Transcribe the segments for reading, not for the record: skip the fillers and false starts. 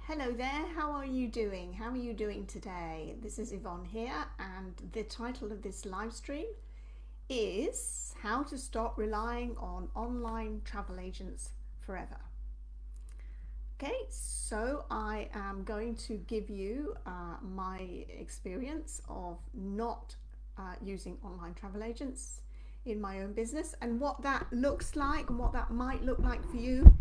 Hello there, how are you doing? How are you doing today? This is Yvonne here, and the title of this live stream is How to Stop Relying on Online Travel Agents Forever. Okay, so I am going to give you my experience of not using online travel agents in my own business and what that looks like and what that might look like for you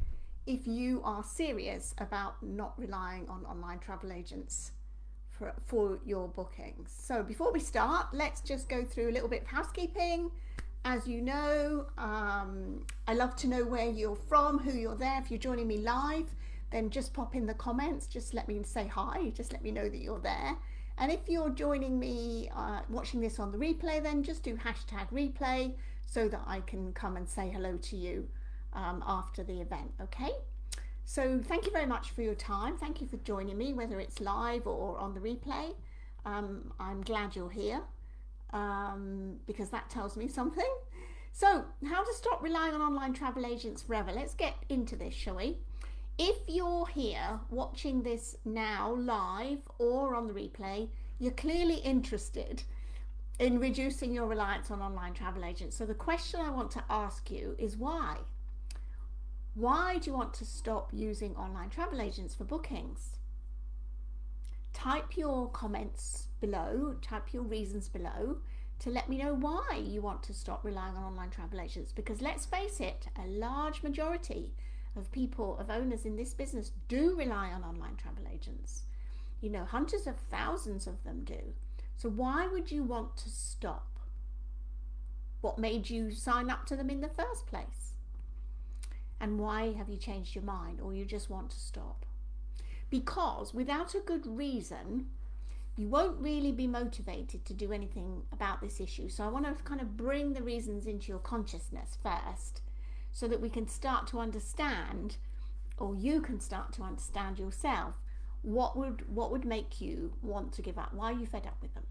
if you are serious about not relying on online travel agents for your bookings. So before we start, let's just go through a little bit of housekeeping. As you know, I love to know where you're from, who you're there. If you're joining me live, then just pop in the comments, just let me say hi, just let me know that you're there. And if you're joining me watching this on the replay, then just do #replay so that I can come and say hello to you after the event. Okay, so thank you very much for your time. Thank you for joining me, whether it's live or on the replay. I'm glad you're here because that tells me something. So how to stop relying on online travel agents forever. Let's get into this, shall we? If you're here watching this now live or on the replay, you're clearly interested in reducing your reliance on online travel agents. So the question I want to ask you is why? Why do you want to stop using online travel agents for bookings? Type your comments below, type your reasons below to let me know why you want to stop relying on online travel agents, because let's face it, a large majority of people, of owners in this business do rely on online travel agents. You know, hundreds of thousands of them do. So why would you want to stop? What made you sign up to them in the first place? And why have you changed your mind, or you just want to stop? Because without a good reason, you won't really be motivated to do anything about this issue. So I want to kind of bring the reasons into your consciousness first, so that we can start to understand, or you can start to understand yourself, what would make you want to give up? Why are you fed up with them?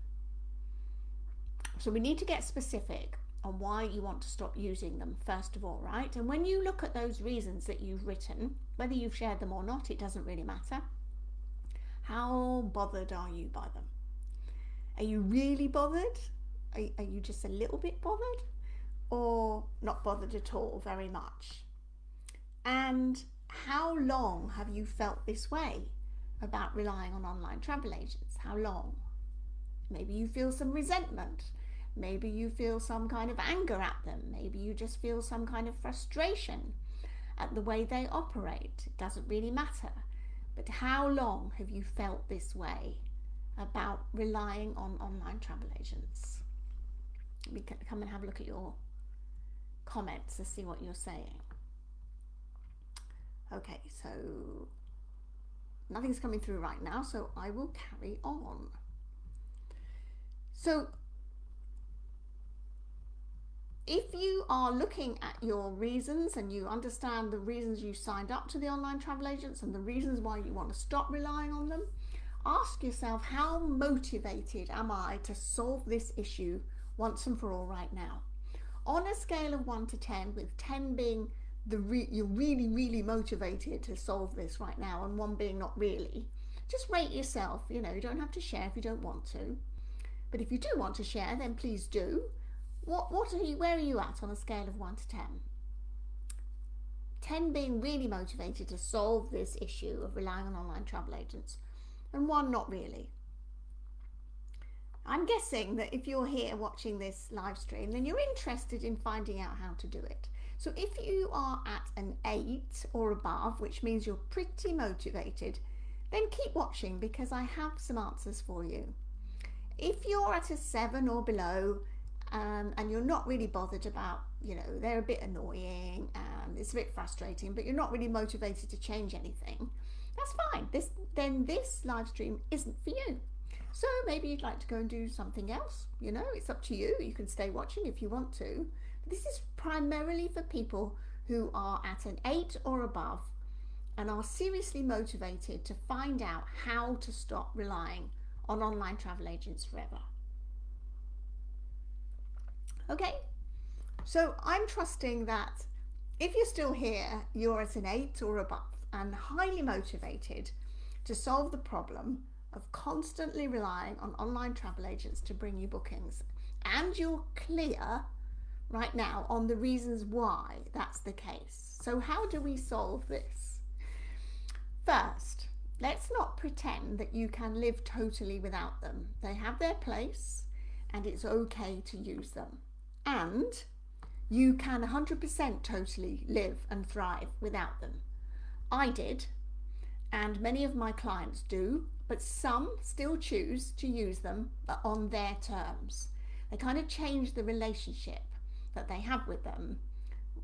So we need to get specific on why you want to stop using them first of all, right? And when you look at those reasons that you've written, whether you've shared them or not, it doesn't really matter. How bothered are you by them? Are you really bothered? Are you just a little bit bothered? Or not bothered at all, very much? And how long have you felt this way about relying on online travel agents? How long? Maybe you feel some resentment. Maybe you feel some kind of anger at them. Maybe you just feel some kind of frustration at the way they operate. It doesn't really matter. But how long have you felt this way about relying on online travel agents? We can come and have a look at your comments to see what you're saying. Okay, so nothing's coming through right now, so I will carry on. So if you are looking at your reasons and you understand the reasons you signed up to the online travel agents and the reasons why you want to stop relying on them, ask yourself, how motivated am I to solve this issue once and for all right now? On a scale of 1 to 10, with 10 being you're really, really motivated to solve this right now, and 1 being not really, just rate yourself. You know, you don't have to share if you don't want to. But if you do want to share, then please do. Where are you at on a scale of 1 to 10? 10 being really motivated to solve this issue of relying on online travel agents, and 1 not really. I'm guessing that if you're here watching this live stream, then you're interested in finding out how to do it. So if you are at an 8 or above, which means you're pretty motivated, then keep watching because I have some answers for you. If you're at a 7 or below, and you're not really bothered about, you know, they're a bit annoying and it's a bit frustrating, but you're not really motivated to change anything, that's fine. This live stream isn't for you. So maybe you'd like to go and do something else. You know, it's up to you. You can stay watching if you want to. But this is primarily for people who are at an 8 or above and are seriously motivated to find out how to stop relying on online travel agents forever. Okay, so I'm trusting that if you're still here, you're at an 8 or above and highly motivated to solve the problem of constantly relying on online travel agents to bring you bookings. And you're clear right now on the reasons why that's the case. So how do we solve this? First, let's not pretend that you can live totally without them. They have their place and it's okay to use them. And you can 100% totally live and thrive without them. I did, and many of my clients do, but some still choose to use them, but on their terms. They kind of change the relationship that they have with them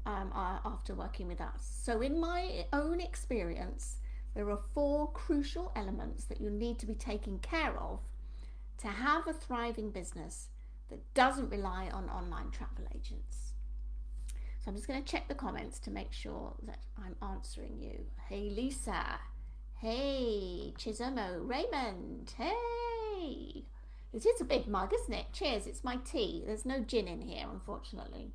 after working with us. So in my own experience, there are 4 crucial elements that you need to be taking care of to have a thriving business that doesn't rely on online travel agents. So I'm just going to check the comments to make sure that I'm answering you. Hey Lisa, hey Chizomo, Raymond, hey. It is a big mug, isn't it? Cheers, it's my tea. There's no gin in here, unfortunately.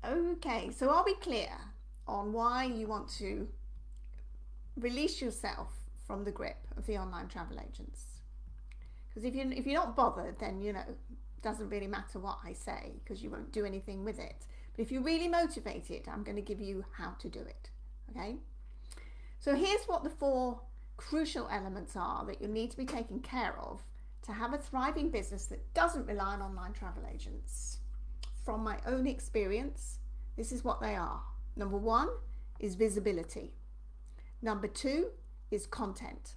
Okay, so are we clear on why you want to release yourself from the grip of the online travel agents? Because if you're not bothered, then, you know, it doesn't really matter what I say because you won't do anything with it. But if you're really motivated, I'm going to give you how to do it. Okay? So here's what the 4 crucial elements are that you need to be taking care of to have a thriving business that doesn't rely on online travel agents. From my own experience, this is what they are. Number 1 is visibility. Number 2 is content.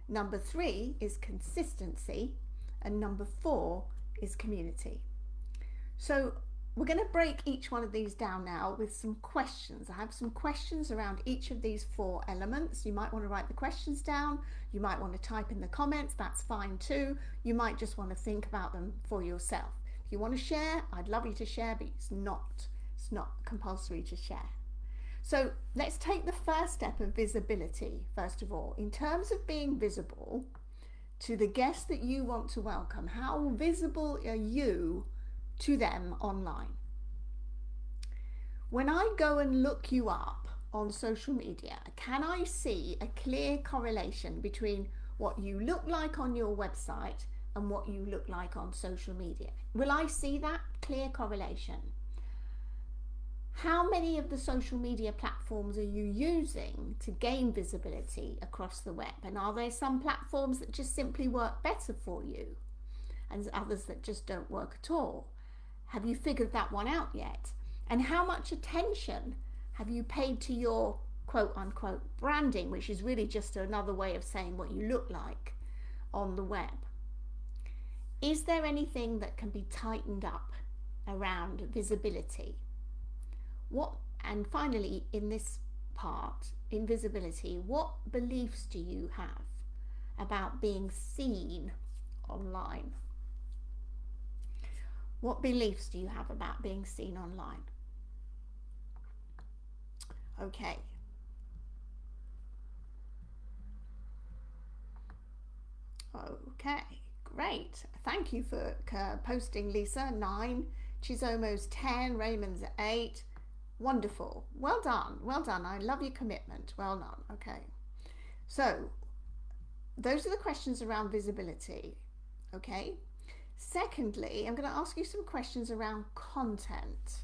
Number 3 is consistency. And number 4 is community. So we're going to break each one of these down now with some questions. I have some questions around each of these 4 elements. You might want to write the questions down. You might want to type in the comments. That's fine too. You might just want to think about them for yourself. If you want to share, I'd love you to share, but it's not compulsory to share. So let's take the first step of visibility, first of all. In terms of being visible to the guests that you want to welcome, how visible are you to them online? When I go and look you up on social media, can I see a clear correlation between what you look like on your website and what you look like on social media? Will I see that clear correlation? How many of the social media platforms are you using to gain visibility across the web? And are there some platforms that just simply work better for you and others that just don't work at all? Have you figured that one out yet? And how much attention have you paid to your quote unquote branding, which is really just another way of saying what you look like on the web? Is there anything that can be tightened up around visibility? And finally, in this part, in visibility, what beliefs do you have about being seen online? What beliefs do you have about being seen online? Okay. Okay, great. Thank you for posting, Lisa. 9, Chizomo's 10, Raymond's 8. Wonderful. Well done. Well done. I love your commitment. Well done. Okay. So those are the questions around visibility. Okay. Secondly, I'm going to ask you some questions around content.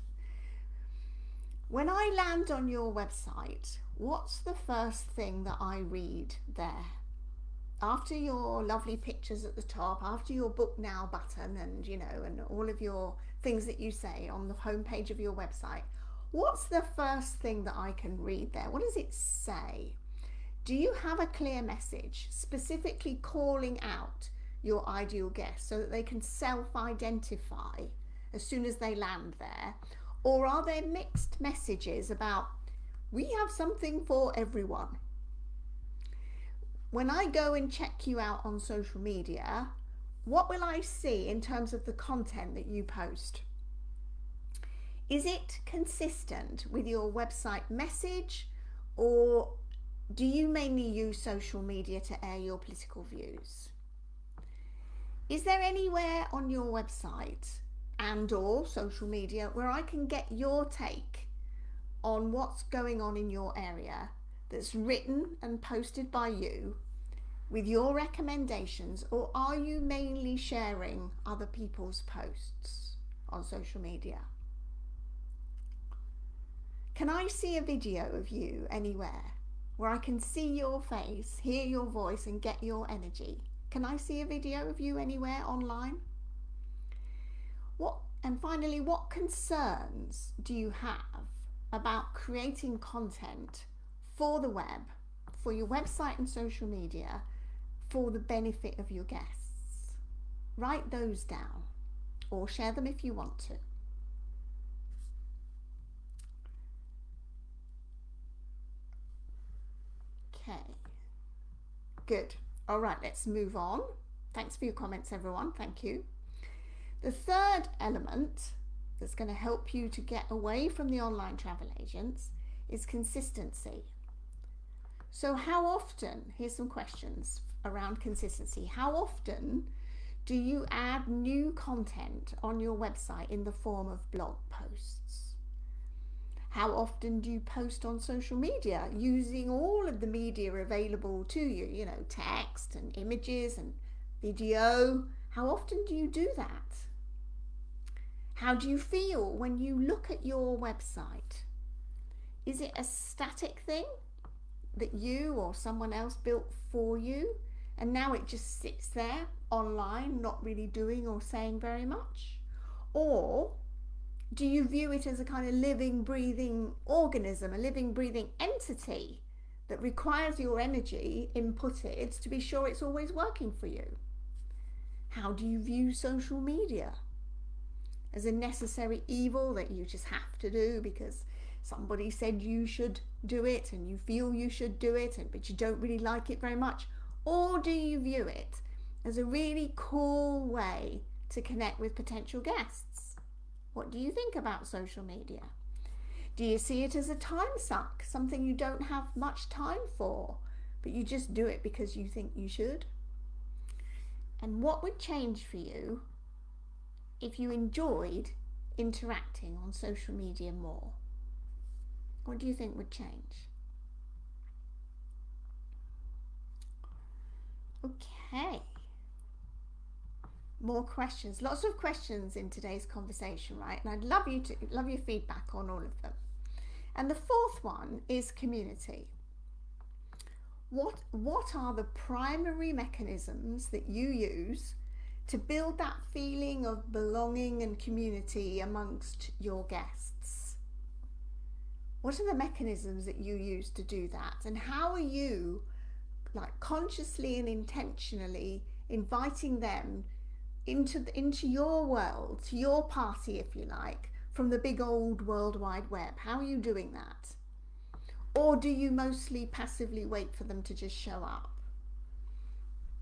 When I land on your website, what's the first thing that I read there? After your lovely pictures at the top, after your book now button and, you know, and all of your things that you say on the homepage of your website, what's the first thing that I can read there? What does it say? Do you have a clear message specifically calling out your ideal guest so that they can self-identify as soon as they land there? Or are there mixed messages about, we have something for everyone? When I go and check you out on social media, what will I see in terms of the content that you post? Is it consistent with your website message, or do you mainly use social media to air your political views? Is there anywhere on your website and or social media where I can get your take on what's going on in your area that's written and posted by you with your recommendations, or are you mainly sharing other people's posts on social media? Can I see a video of you anywhere where I can see your face, hear your voice and get your energy? Can I see a video of you anywhere online? And finally, what concerns do you have about creating content for the web, for your website and social media, for the benefit of your guests? Write those down or share them if you want to. Okay, good. All right, let's move on. Thanks for your comments, everyone. Thank you. The third element that's going to help you to get away from the online travel agents is consistency. So how often, here's some questions around consistency. How often do you add new content on your website in the form of blog posts? How often do you post on social media using all of the media available to you, you know, text and images and video? How often do you do that? How do you feel when you look at your website? Is it a static thing that you or someone else built for you, and now it just sits there online, not really doing or saying very much? Or do you view it as a kind of living, breathing organism, a living, breathing entity that requires your energy inputted to be sure it's always working for you? How do you view social media? As a necessary evil that you just have to do because somebody said you should do it and you feel you should do it, but you don't really like it very much? Or do you view it as a really cool way to connect with potential guests? What do you think about social media? Do you see it as a time suck, something you don't have much time for, but you just do it because you think you should? And what would change for you if you enjoyed interacting on social media more? What do you think would change? Okay. More questions. Lots of questions in today's conversation, right? And I'd love your feedback on all of them. And the fourth one is community. What are the primary mechanisms that you use to build that feeling of belonging and community amongst your guests? What are the mechanisms that you use to do that? And how are you, like, consciously and intentionally inviting them into your world, to your party, if you like, from the big old World Wide Web? How are you doing that? Or do you mostly passively wait for them to just show up?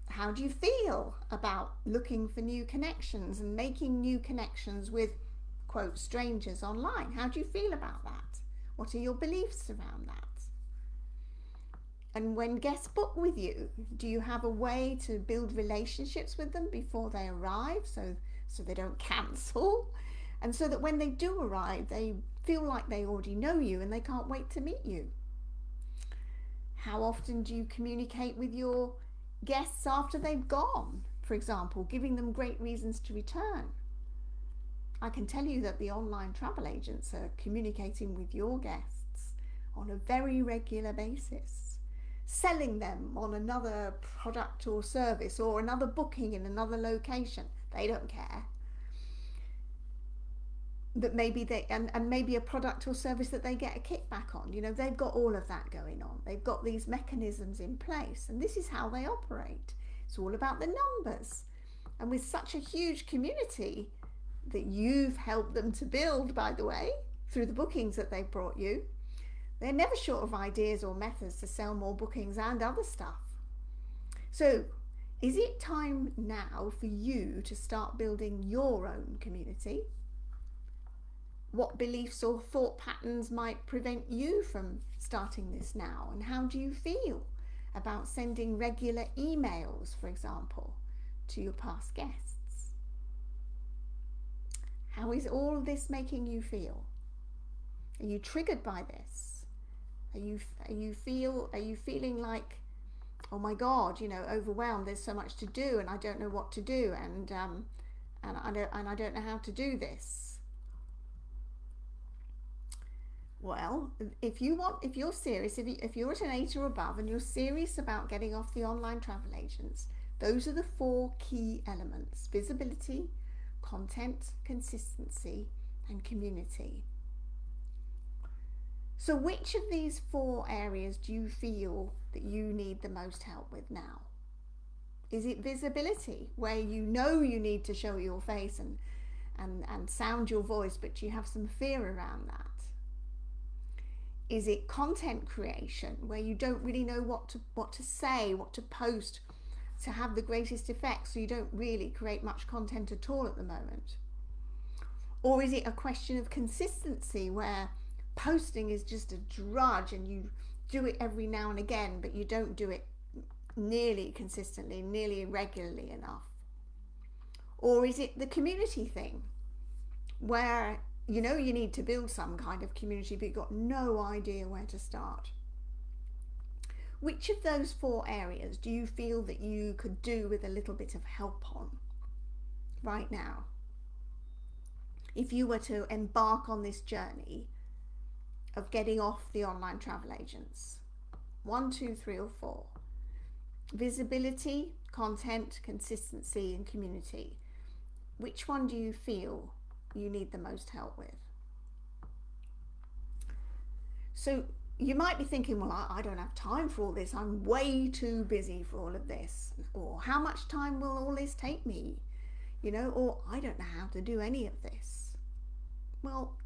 How do you feel about looking for new connections and making new connections with, quote, strangers online? How do you feel about that? What are your beliefs around that? And when guests book with you, do you have a way to build relationships with them before they arrive, so they don't cancel? And so that when they do arrive, they feel like they already know you and they can't wait to meet you. How often do you communicate with your guests after they've gone, for example, giving them great reasons to return? I can tell you that the online travel agents are communicating with your guests on a very regular basis, selling them on another product or service or another booking in another location. They don't care. That maybe and maybe a product or service that they get a kickback on. You know, they've got all of that going on. They've got these mechanisms in place, and this is how they operate. It's all about the numbers. And with such a huge community that you've helped them to build, by the way, through the bookings that they've brought you, they're never short of ideas or methods to sell more bookings and other stuff. So is it time now for you to start building your own community? What beliefs or thought patterns might prevent you from starting this now? And how do you feel about sending regular emails, for example, to your past guests? How is all this making you feel? Are you triggered by this? Are you feeling like, oh my God, overwhelmed? There's so much to do, and I don't know what to do, and I don't know how to do this. Well, if you're serious, if you're at an 8 or above and you're serious about getting off the online travel agents, those are the 4 key elements: visibility, content, consistency, and community. So which of these 4 areas do you feel that you need the most help with now? Is it visibility, where you need to show your face and sound your voice, but you have some fear around that? Is it content creation, where you don't really know what to say, what to post to have the greatest effect, so you don't really create much content at all at the moment? Or is it a question of consistency, where posting is just a drudge and you do it every now and again, but you don't do it nearly consistently, nearly regularly enough? Or is it the community thing, where you need to build some kind of community, but you've got no idea where to start? Which of those 4 areas do you feel that you could do with a little bit of help on right now? If you were to embark on this journey of getting off the online travel agents, 1, 2, 3, or 4. Visibility, content, consistency, and community. Which one do you feel you need the most help with? So you might be thinking, well, I don't have time for all this. I'm way too busy for all of this. Or how much time will all this take me? Or I don't know how to do any of this. Well,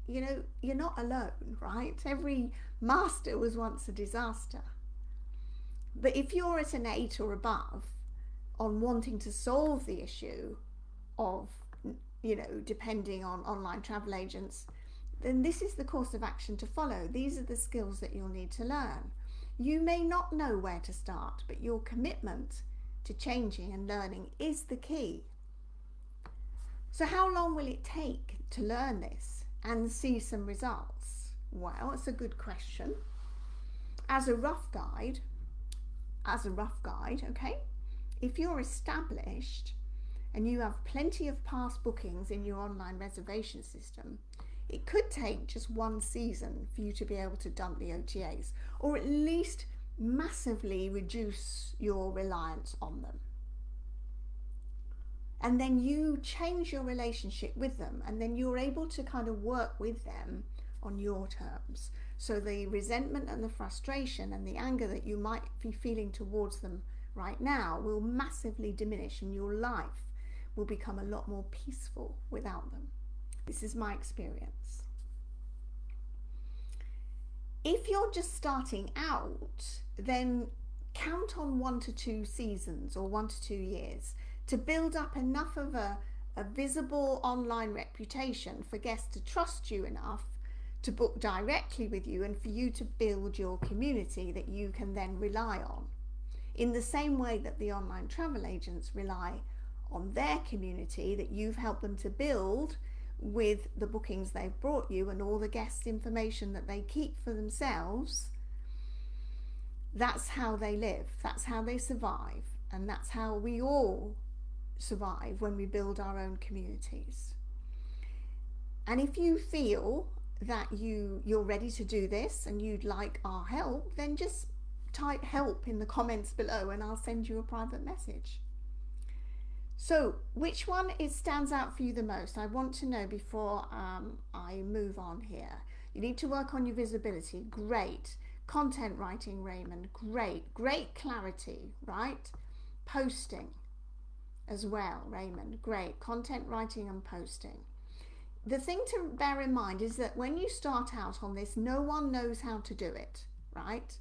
you're not alone, right? Every master was once a disaster. But if you're at an 8 or above on wanting to solve the issue of, depending on online travel agents, then this is the course of action to follow. These are the skills that you'll need to learn. You may not know where to start, but your commitment to changing and learning is the key. So how long will it take to learn this and see some results? Well, it's a good question. As a rough guide, okay, if you're established and you have plenty of past bookings in your online reservation system, it could take just 1 season for you to be able to dump the OTAs, or at least massively reduce your reliance on them. And then you change your relationship with them, and then you're able to kind of work with them on your terms. So the resentment and the frustration and the anger that you might be feeling towards them right now will massively diminish, and your life will become a lot more peaceful without them. This is my experience. If you're just starting out, then count on 1 to 2 seasons or 1 to 2 years to build up enough of a visible online reputation for guests to trust you enough to book directly with you, and for you to build your community that you can then rely on, in the same way that the online travel agents rely on their community that you've helped them to build with the bookings they've brought you and all the guest information that they keep for themselves. That's how they live, that's how they survive, and that's how we all survive when we build our own communities. And if you feel that you're ready to do this and you'd like our help, then just type help in the comments below and I'll send you a private message. So which one stands out for you the most? I want to know before I move on here. You need to work on your visibility. Great. Content writing, Raymond. Great clarity, right? Posting as well, Raymond. Great. Content writing and posting. The thing to bear in mind is that when you start out on this, no one knows how to do it, right?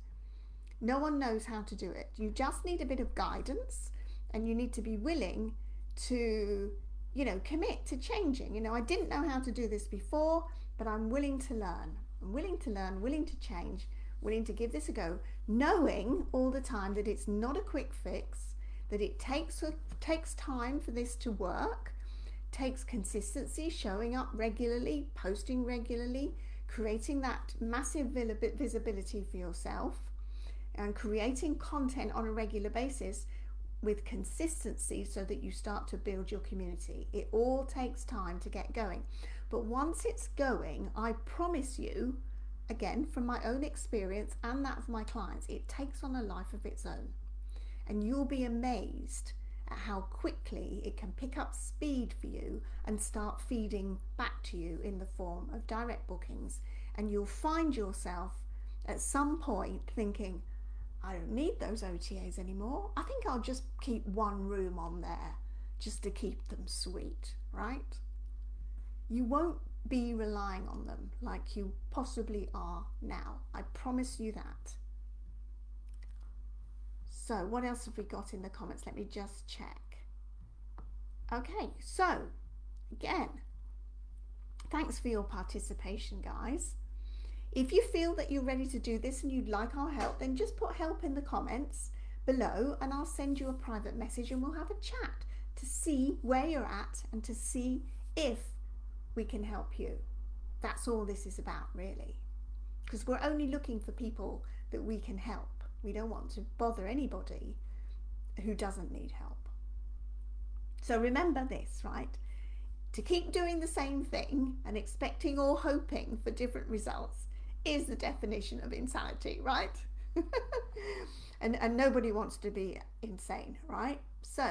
No one knows how to do it. You just need a bit of guidance, and you need to be willing to, commit to changing. I didn't know how to do this before, but I'm willing to learn. I'm willing to learn, willing to change, willing to give this a go, knowing all the time that it's not a quick fix, that it takes time for this to work, takes consistency, showing up regularly, posting regularly, creating that massive visibility for yourself, and creating content on a regular basis with consistency so that you start to build your community. It all takes time to get going, but once it's going, I promise you, again from my own experience and that of my clients, it takes on a life of its own, and you'll be amazed at how quickly it can pick up speed for you and start feeding back to you in the form of direct bookings. And you'll find yourself at some point thinking, I don't need those OTAs anymore. I think I'll just keep one room on there just to keep them sweet, right? You won't be relying on them like you possibly are now. I promise you that. So what else have we got in the comments? Let me just check. Okay, so again, thanks for your participation, guys. If you feel that you're ready to do this and you'd like our help, then just put help in the comments below and I'll send you a private message and we'll have a chat to see where you're at and to see if we can help you. That's all this is about, really, because we're only looking for people that we can help. We don't want to bother anybody who doesn't need help. So remember this, right? To keep doing the same thing and expecting or hoping for different results is the definition of insanity, right? and nobody wants to be insane, right? So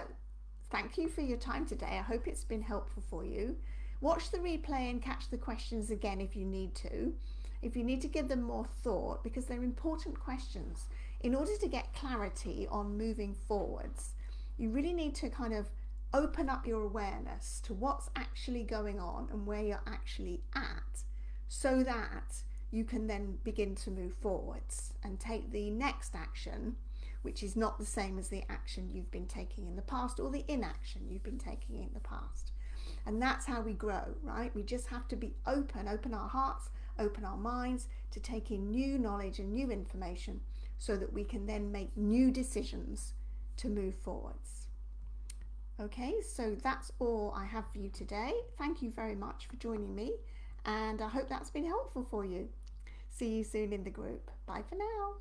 thank you for your time today. I hope it's been helpful for you. Watch the replay and catch the questions again if you need to. If you need to give them more thought, because they're important questions. In order to get clarity on moving forwards, you really need to kind of open up your awareness to what's actually going on and where you're actually at, so that you can then begin to move forwards and take the next action, which is not the same as the action you've been taking in the past or the inaction you've been taking in the past. And that's how we grow, right? We just have to be open our hearts, open our minds to take in new knowledge and new information so that we can then make new decisions to move forwards. Okay, so that's all I have for you today. Thank you very much for joining me, and I hope that's been helpful for you. See you soon in the group. Bye for now.